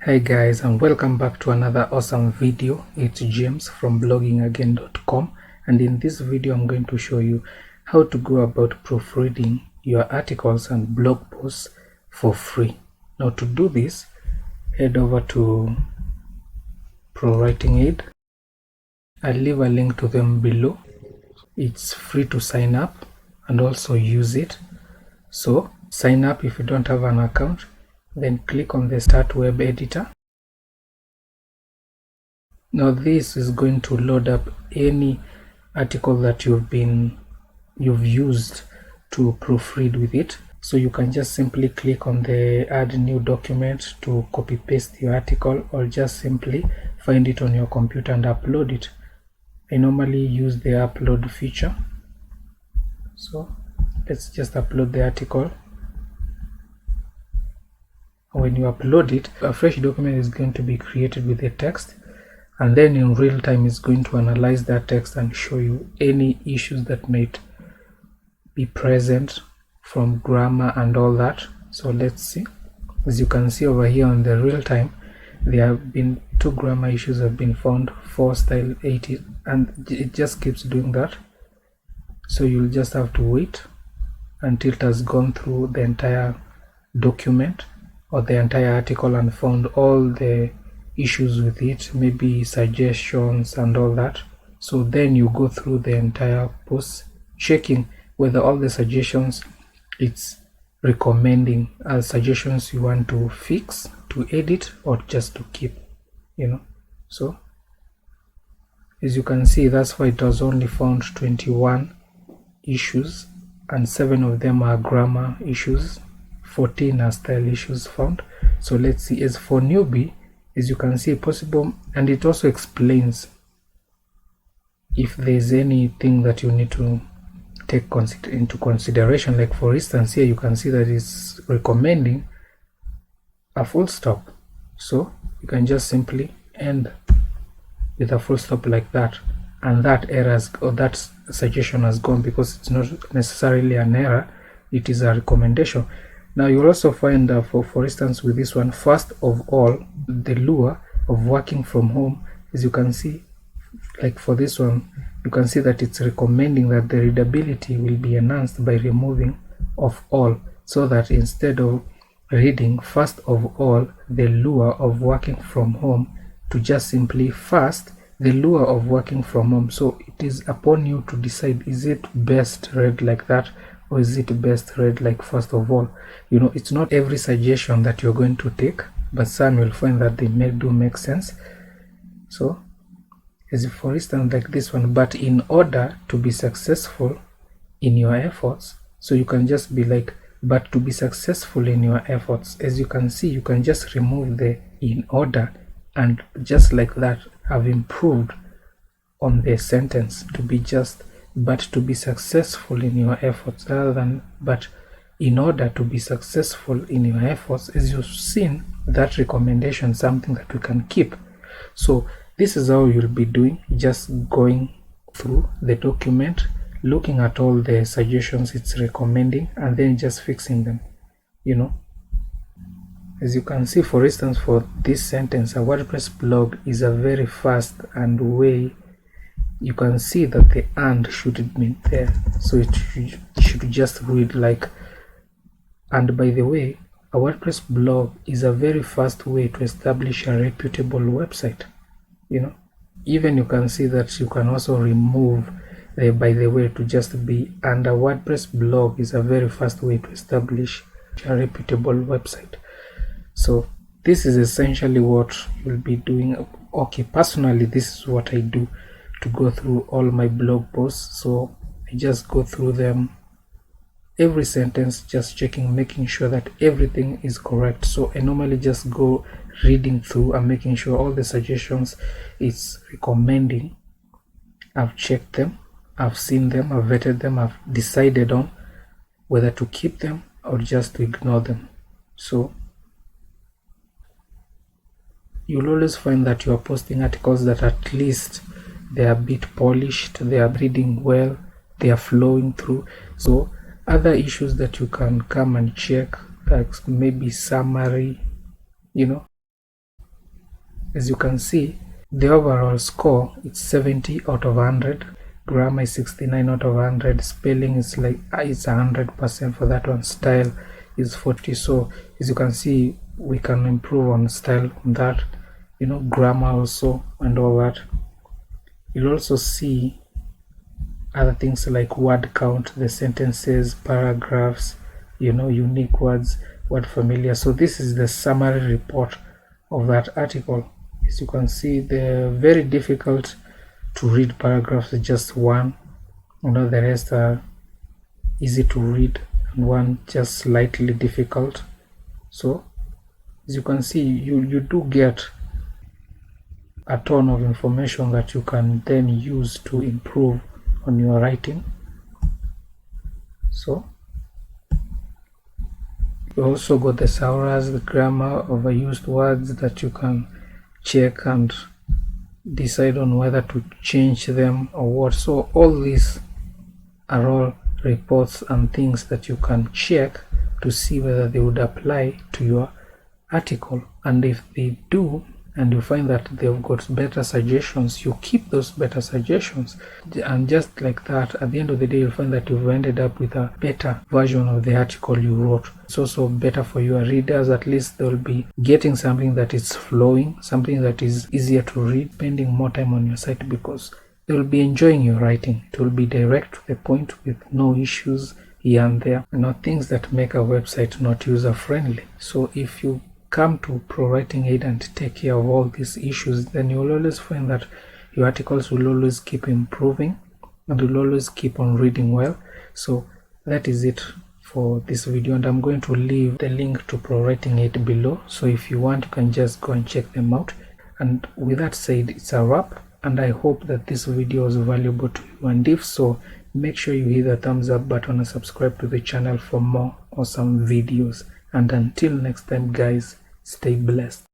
Hey guys, and welcome back to another awesome video. It's James from bloggingagain.com, and in this video I'm going to show you how to go about proofreading your articles and blog posts for free. Now to do this, head over to ProWriting Aid. I'll leave a link to them below. It's free to sign up and also use it. So sign up if you don't have an account, then click on the Start Web Editor. Now this is going to load up any article that you've used to proofread with it. So you can just simply click on the Add New Document to copy paste your article, or just simply find it on your computer and upload it. I normally use the upload feature. So let's just upload the article. When you upload it, a fresh document is going to be created with the text, and then in real time it's going to analyze that text and show you any issues that might be present from grammar and all that. So let's see. As you can see over here on the real time, there have been 2 grammar issues have been found for style 80, and it just keeps doing that. So you'll just have to wait until it has gone through the entire document or the entire article and found all the issues with it, maybe suggestions and all that. So then you go through the entire post, checking whether all the suggestions it's recommending as suggestions you want to fix, to edit, or just to keep, So as you can see, that's why it was only found 21 issues, and 7 of them are grammar issues, 14 are style issues found. So let's see. As for newbie, as you can see, possible, and it also explains if there's anything that you need to take into consideration. Like for instance, here you can see that it's recommending a full stop, so you can just simply end with a full stop like that, and that that suggestion has gone, because it's not necessarily an error, it is a recommendation. Now you'll also find for instance with this one, first of all, the lure of working from home. As you can see, like for this one, you can see that it's recommending that the readability will be enhanced by removing of all, so that instead of reading first of all the lure of working from home, to just simply first the lure of working from home. So it is upon you to decide, is it best read like that, or is it best read like first of all? It's not every suggestion that you're going to take, but some will find that they do make sense. So as for instance like this one, but in order to be successful in your efforts, so you can just be like, but to be successful in your efforts. As you can see, you can just remove the in order, and just like that have improved on the sentence to be just but to be successful in your efforts, rather than but in order to be successful in your efforts. As you've seen, that recommendation, something that we can keep. So this is how you'll be doing, just going through the document, looking at all the suggestions it's recommending, and then just fixing them. As you can see, for instance, for this sentence, a WordPress blog is a very fast and way. You can see that the and should be there, so it should just read like, and by the way, a WordPress blog is a very fast way to establish a reputable website. Even you can see that you can also remove the by the way to just be, and a WordPress blog is a very fast way to establish a reputable website. So this is essentially what you'll be doing. Okay, personally, this is what I do to go through all my blog posts. So I just go through them, every sentence, just checking, making sure that everything is correct. So I normally just go reading through and making sure all the suggestions it's recommending, I've checked them, I've seen them, I've vetted them, I've decided on whether to keep them or just to ignore them. So you'll always find that you are posting articles that at least they are a bit polished, they are reading well, they are flowing through. So other issues that you can come and check, like maybe summary, As you can see, the overall score is 70 out of 100, grammar is 69 out of 100, spelling is like it's 100% for that one, style is 40. So as you can see, we can improve on style on that, you know, grammar also and all that. You'll also see other things like word count, the sentences, paragraphs, you know, unique words, word familiar. So this is the summary report of that article. As you can see, they're very difficult to read paragraphs, just one, you know, the rest are easy to read and one just slightly difficult. So as you can see, you do get a ton of information that you can then use to improve on your writing. So you also got the thesaurus, the grammar, overused words that you can check and decide on whether to change them or what. So all these are all reports and things that you can check to see whether they would apply to your article, and if they do and you find that they've got better suggestions, you keep those better suggestions, and just like that, at the end of the day, you'll find that you've ended up with a better version of the article you wrote. It's also better for your readers. At least they'll be getting something that is flowing, something that is easier to read, spending more time on your site, because they will be enjoying your writing. It will be direct to the point with no issues here and there, not things that make a website not user friendly. So if you come to ProWriting Aid and take care of all these issues, then you'll always find that your articles will always keep improving and will always keep on reading well. So that is it for this video, and I'm going to leave the link to ProWriting Aid below, so if you want, you can just go and check them out. And with that said, it's a wrap, and I hope that this video was valuable to you, and if so, make sure you hit the thumbs up button and subscribe to the channel for more awesome videos. And until next time guys, stay blessed.